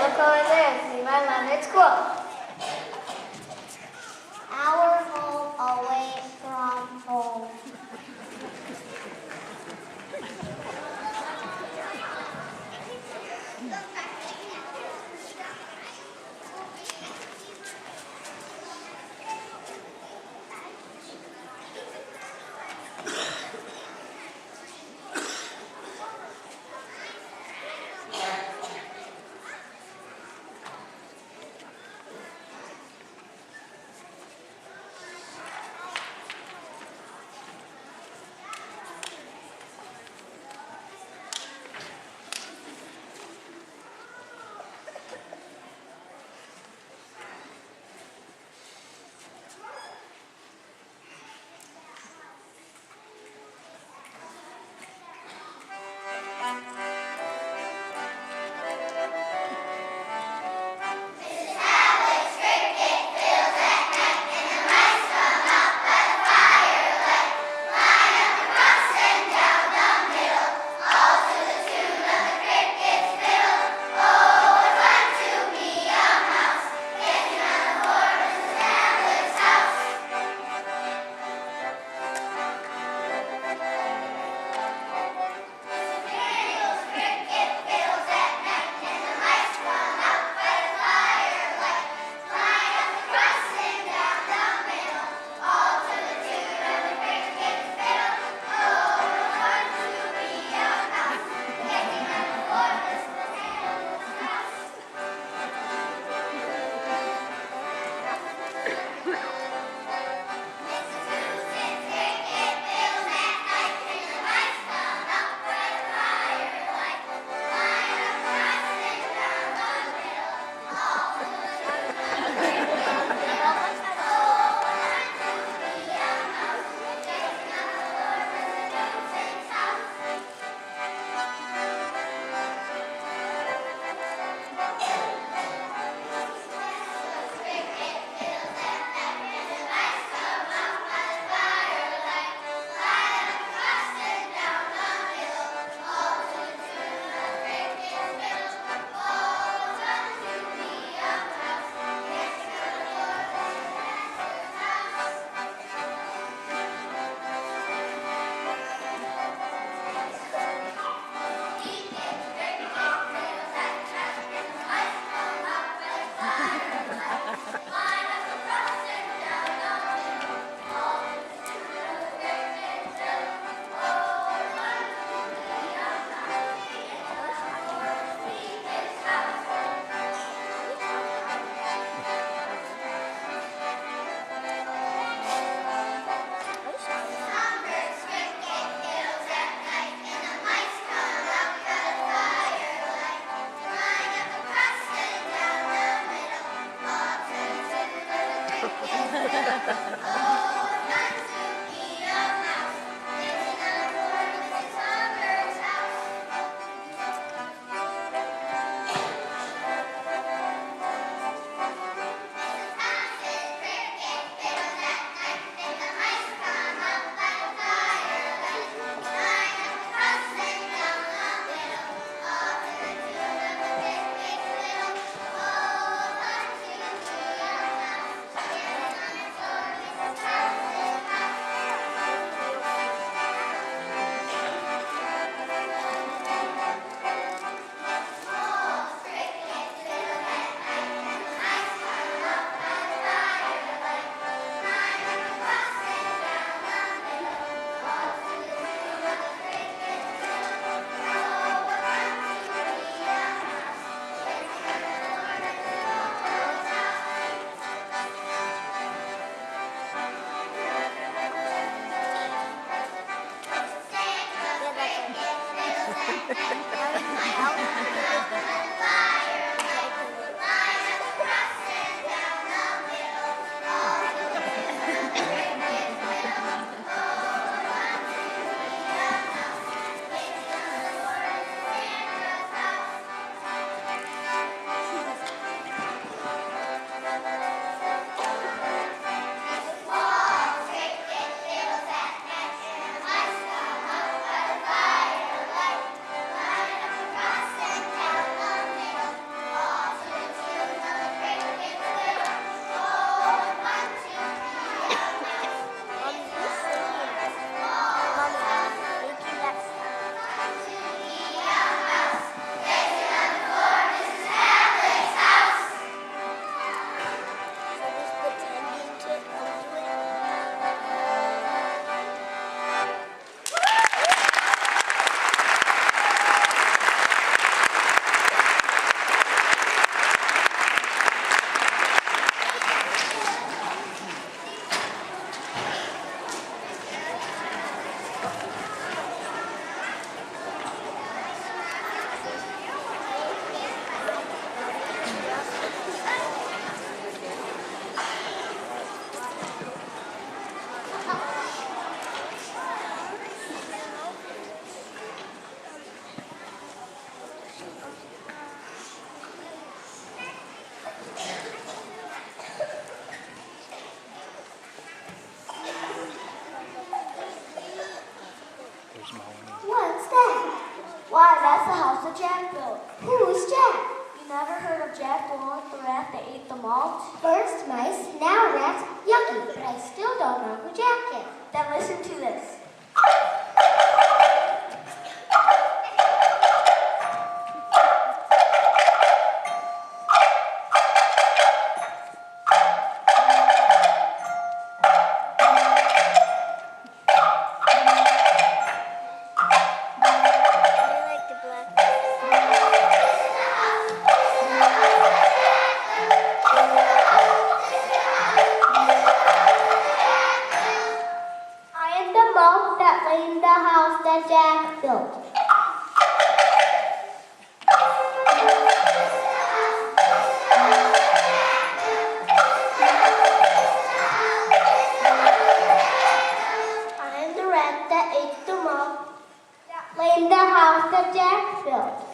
look over there. See my land. It's cool. Our home away from home. the house that Jack built. Who's Jack? You never heard of Jack the one with the rat that ate the malt? First mice, now rats. Yucky, but I still don't know who Jack is. Then listen to this. In the house that Jack built. I am the rat that ate the malt that lay in the house that Jack built.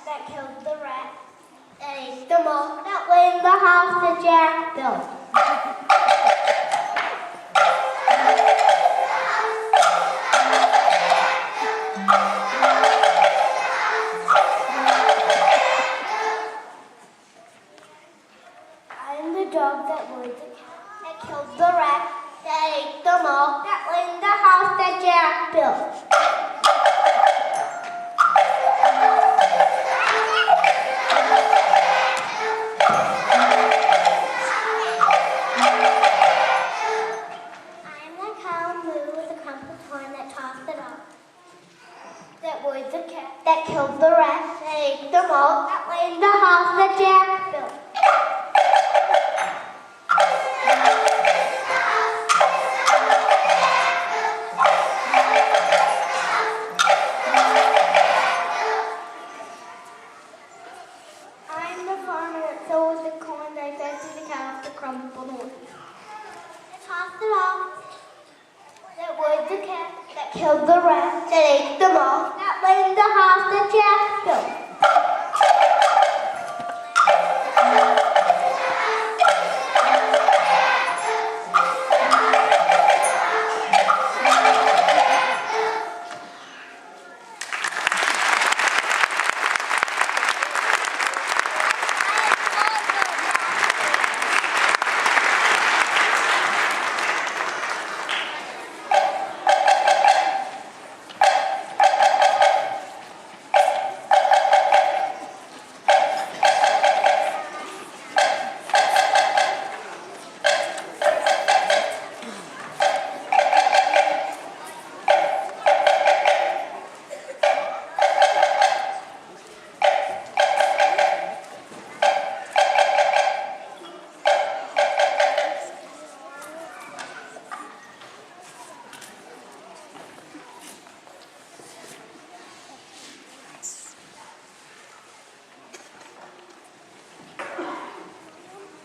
That killed the rat that ate the malt that lay in the house that Jack built. I am the dog that worried the cat that killed the rat that ate the malt that lay in the house that Jack built. The cat that killed the rat that ate the malt that lay in the house that Jack built. I'm the farmer that sows the corn that I fed to the cows to crumble the wheat. I tossed it off. That was the cat that killed the rat that ate the malt that lay in the house that Jack built.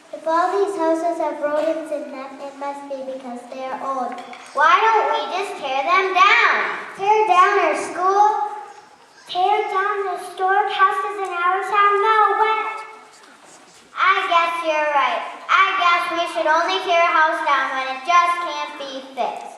If all these houses have rodents in them, it must be because they are old. Why don't we just tear them down? Tear down our school? Tear down the historic houses in our town? No way! I guess you're right. I guess we should only tear a house down when it just can't be fixed.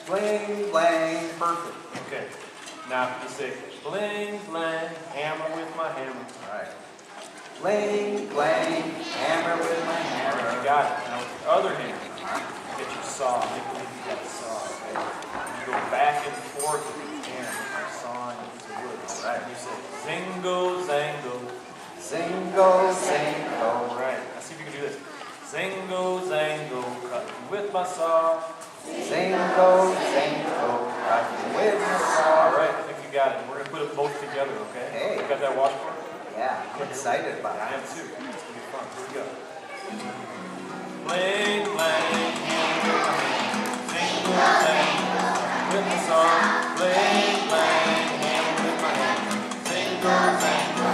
Bling, blang. Perfect. Okay. Now you say bling, blang, hammer with my hammer. All right. Bling, blang, hammer with my hammer. You got it. Now with the other hand, get your saw. Make believe you got a saw. Okay. You go back and forth with your hand with your saw and a piece of wood. All right. You say zingo, zango. Zingo, zango. All right. Now see if you can do this. Zingo, zango, cutting with my saw. Zingo, zango, cutting with my saw. All right. I think you got it. We're gonna put them both together. Okay. Hey. You got that washboard? Yeah, I'm excited about I it. am too. It's gonna be fun. Here we go. Bling, blang, hammer with my hammer. Zingo, zango, with my saw. Bling, blang, hammer with my hammer. Zingo, zango,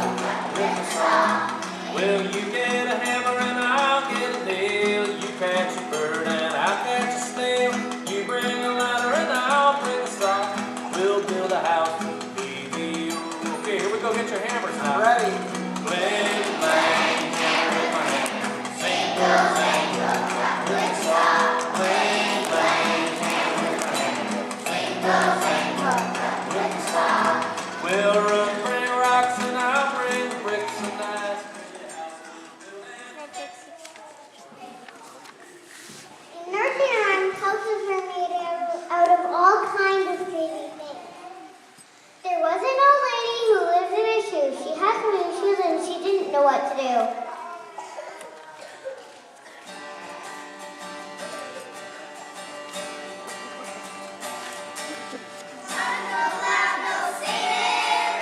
with my saw. Well, you get a hammer and I'll get a nail. You catch a bird and I'll catch a snail. You bring a ladder and I'll bring a saw. We'll build a house with BBO. Okay, here we go. Get your hammers now. Ready? Bling, blang, hammer with my hammer. Zingo, zango, with my saw. Bling, blang, hammer with my hammer. Zingo, zango, with my saw. We'll bring rocks and I'll bring bricks and knives. In nursery rhymes, houses are made out of all kinds of crazy things. There was an old lady who lived in a shoe. She had new shoes and she didn't know what to do. Sun go loud, no Satan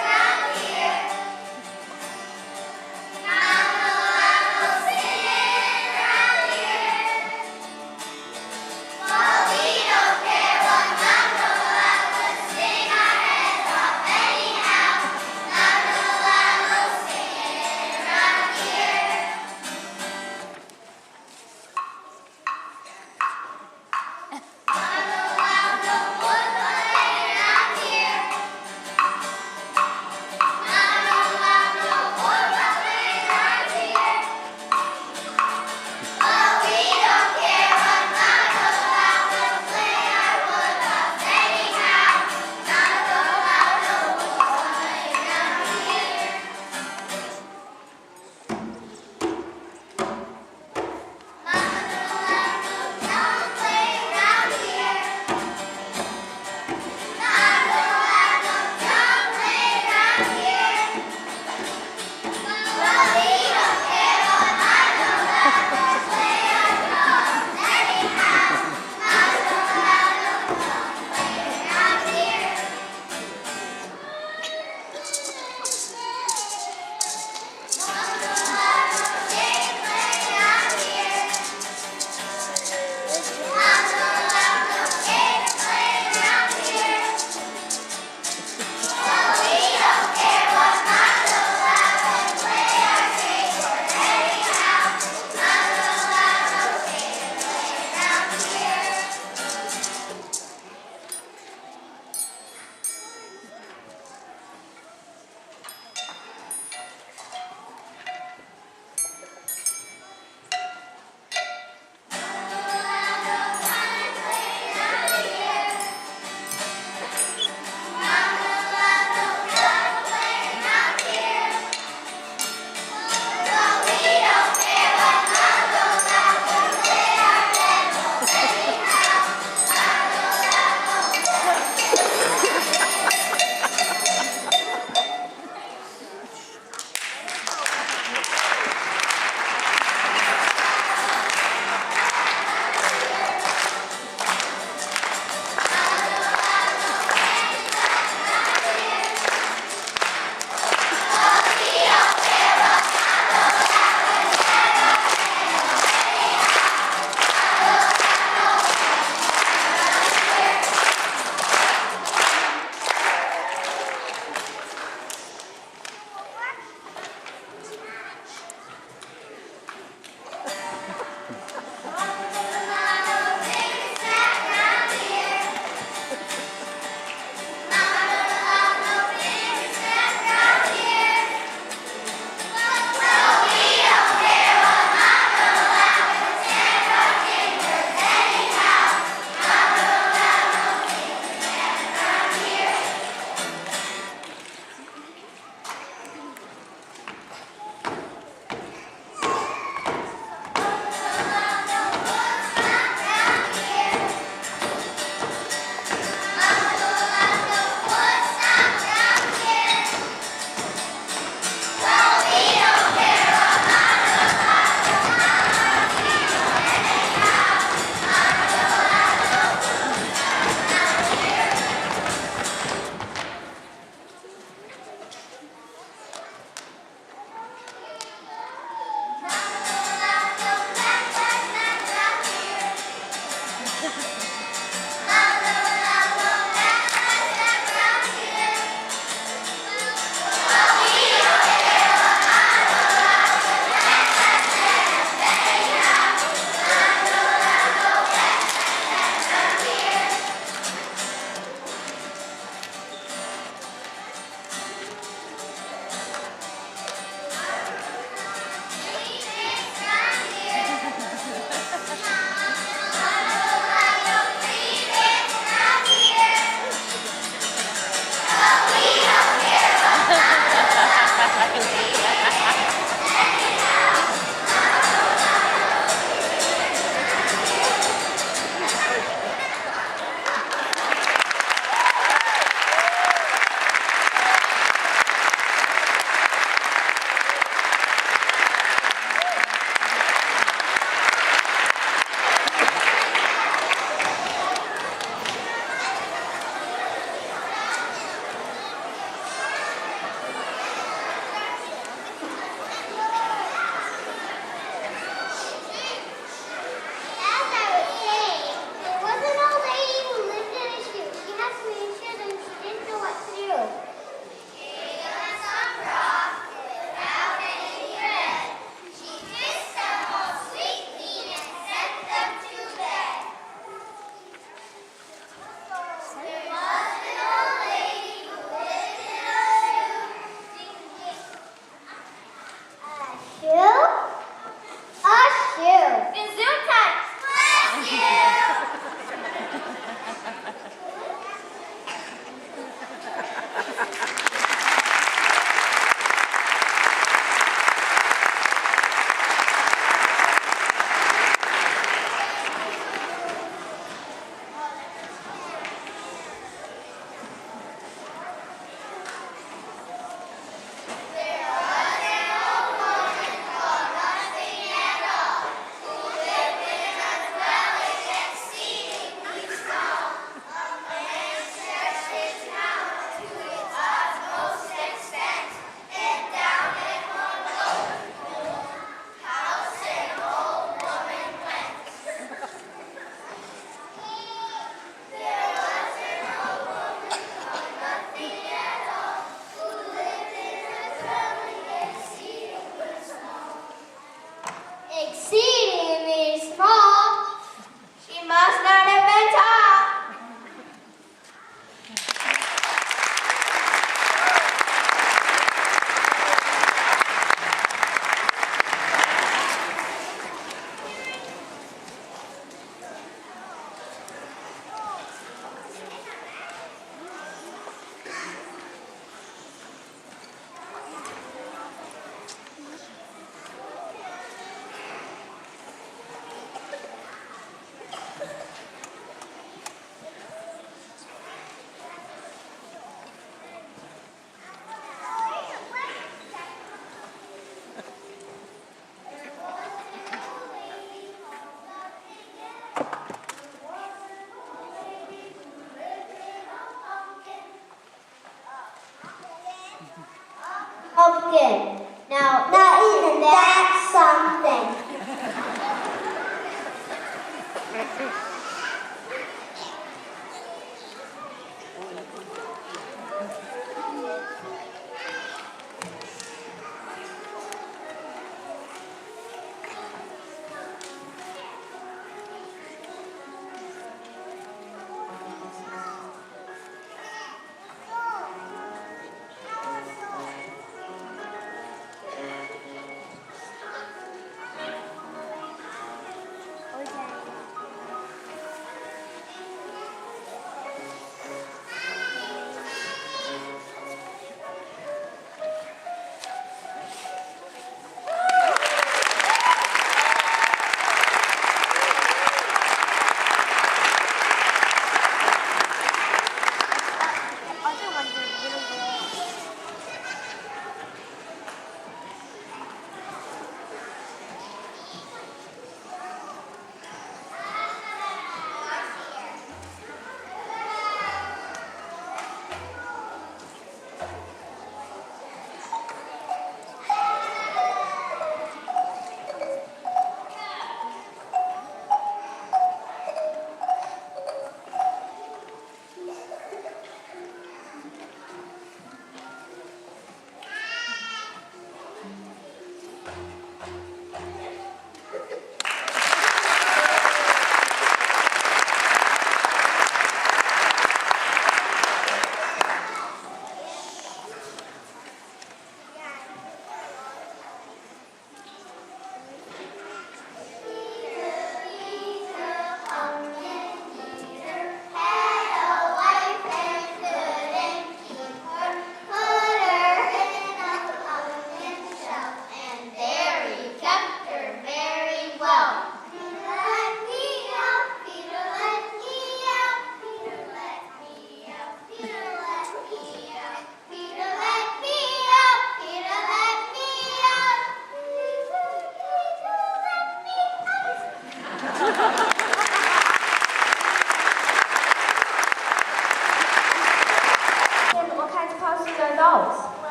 broken. Now isn't that something?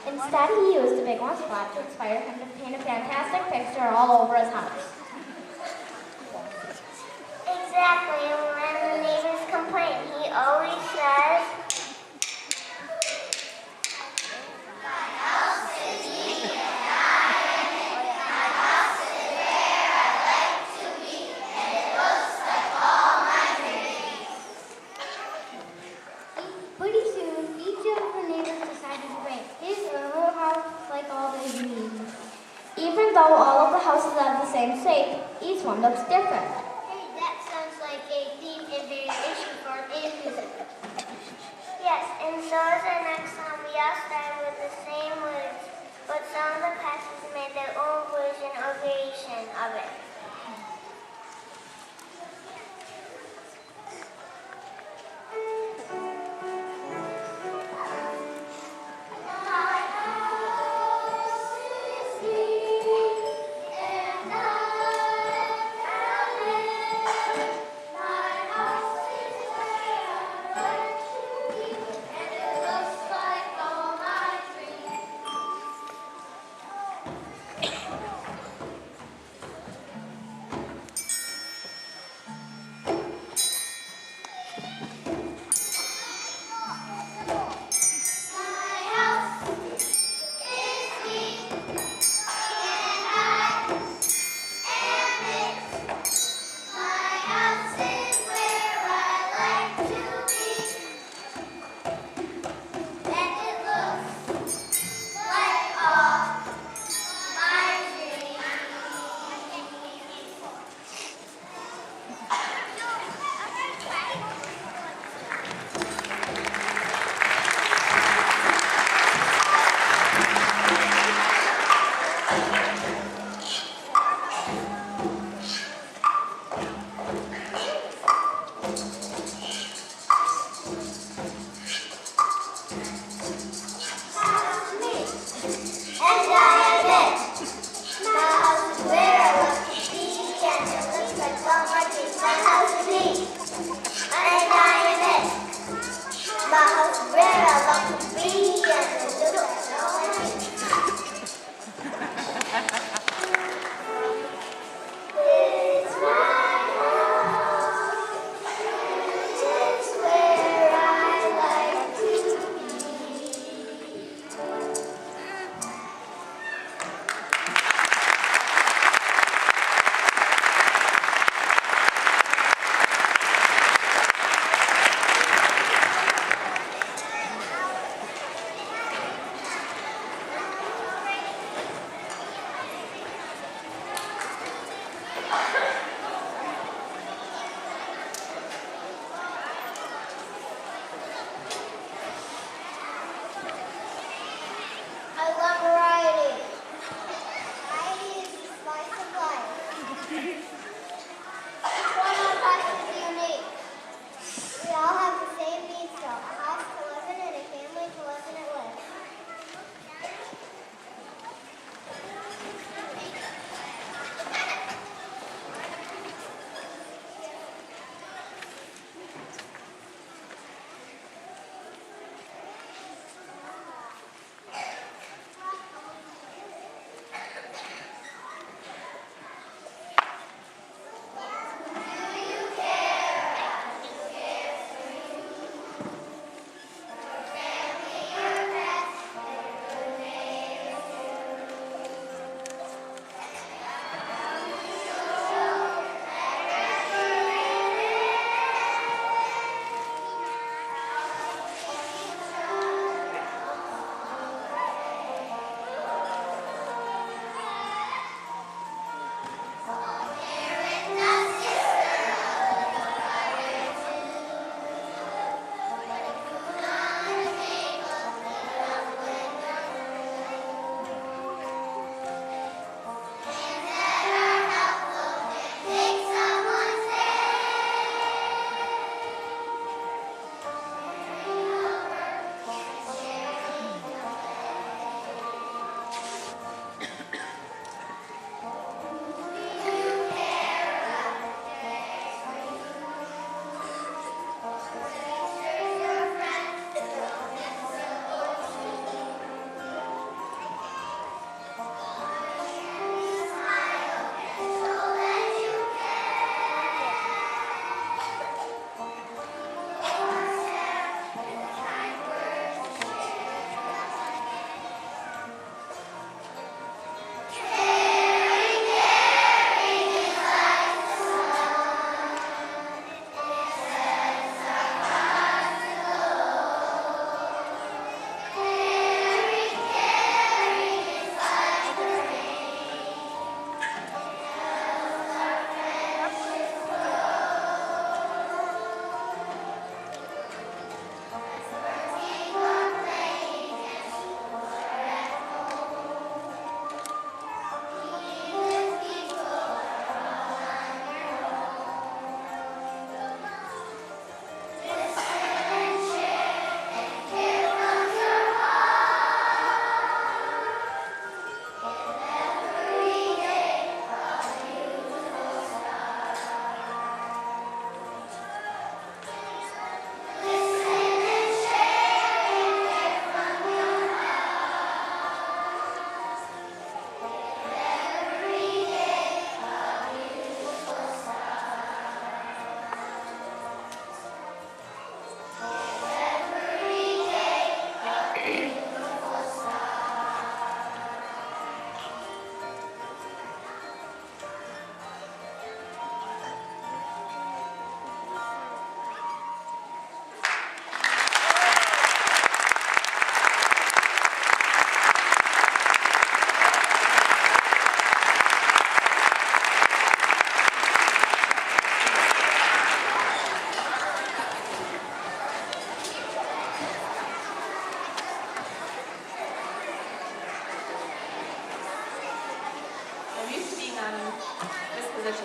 Instead, he used the big one spot to inspire him to paint a fantastic picture all over his house. Exactly, and when the neighbors complain, he always says, "My house is neat and my house is where I like to be, and it looks like all my dreams." Pretty soon, each of the neighbors decided to paint his or her house like all their dreams. Even though all of the houses have the same shape, each one looks different. Hey, that sounds like a theme and variation for a music. Yes, and so is the next song. We all started with the same words, but some of the classes made their own version or variation of it.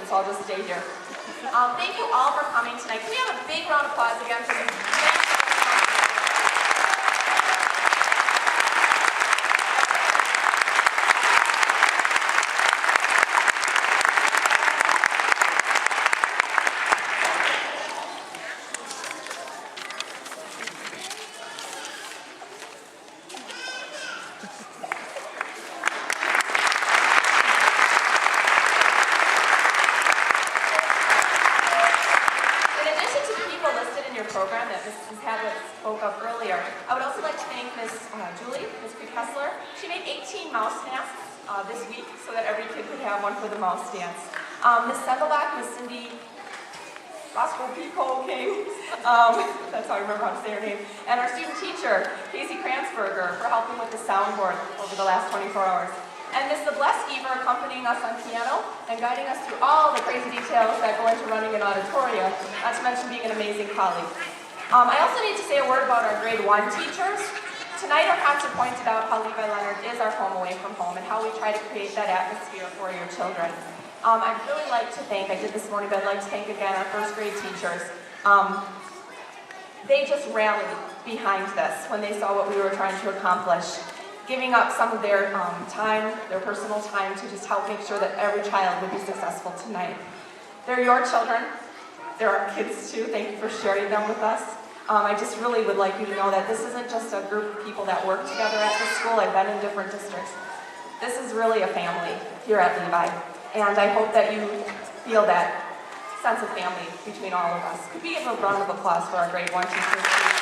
so I'll just stay here. Thank you all for coming tonight. Can we have a big round of applause again for these? Program that Mrs. Havlik spoke of earlier. I would also like to thank Ms. Julie, Ms. Kessler. She made 18 mouse masks this week so that every kid could have one for the mouse dance. Ms. Sendelbach, Ms. Cindy Roscoe Pico King, that's how I remember how to say her name, and our student teacher, Casey Kranzberger, for helping with the soundboard over the last 24 hours. And Ms. Zableskiver accompanying us on piano and guiding us through all the crazy details that go into running an auditorium, not to mention being an amazing colleague. I also need to say a word about our grade 1 teachers. Tonight our concert pointed out how Levi Leonard is our home away from home and how we try to create that atmosphere for your children. I'd really like to thank, I did this morning, but I'd like to thank again our first grade teachers. They just rallied behind this when they saw what we were trying to accomplish, giving up some of their time, their personal time, to just help make sure that every child would be successful tonight. They're your children. They're our kids too. Thank you for sharing them with us. I just really would like you to know that this isn't just a group of people that work together at this school. I've been in different districts. This is really a family here at Levi. And I hope that you feel that sense of family between all of us. Could we give a round of applause for our grade 1 teachers, please?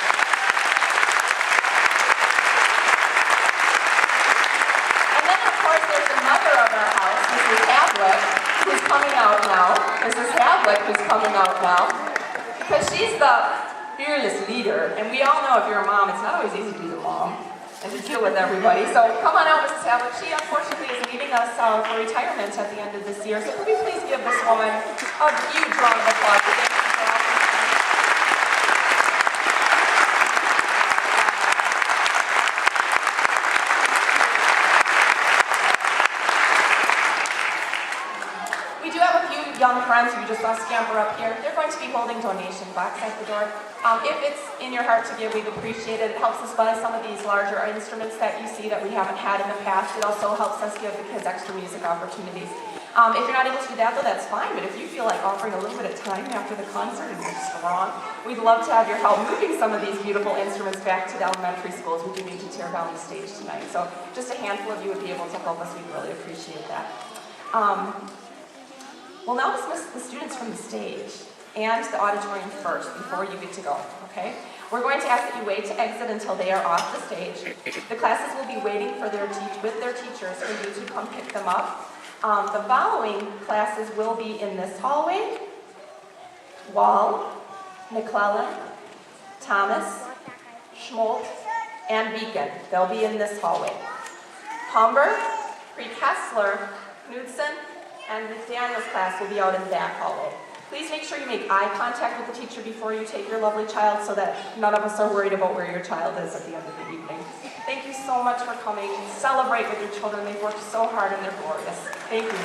There's the mother of our house, Mrs. Havlik, who's coming out now. Mrs. Havlik, who's coming out now. Because she's the fearless leader. And we all know if you're a mom, it's not always easy to be the mom and to deal with everybody. So come on out, Mrs. Havlik. She unfortunately is leaving us for retirement at the end of this year. So could we please give this woman a huge round of applause. Thank you for all her time. Young friends who you just saw scamper up here, they're going to be holding donation box at the door. If it's in your heart to give, we'd appreciate it. It helps us buy some of these larger instruments that you see that we haven't had in the past. It also helps us give the kids extra music opportunities. If you're not able to do that, though, that's fine. But if you feel like offering a little bit of time after the concert and you're strong, we'd love to have your help moving some of these beautiful instruments back to the elementary schools. We do need to tear down the stage tonight. So just a handful of you would be able to help us. We'd really appreciate that. We'll now dismiss the students from the stage and the auditorium first before you get to go, okay? We're going to ask that you wait to exit until they are off the stage. The classes will be waiting for with their teachers for you to come pick them up. The following classes will be in this hallway: Wall, McClellan, Thomas, Schmolt, and Beacon. They'll be in this hallway. Humber, Kessler, Knudsen, and McDaniel's class will be out in that hallway. Please make sure you make eye contact with the teacher before you take your lovely child so that none of us are worried about where your child is at the end of the evening. Thank you so much for coming. Celebrate with your children. They've worked so hard and they're glorious. Thank you.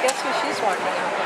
Guess who she's walking out with?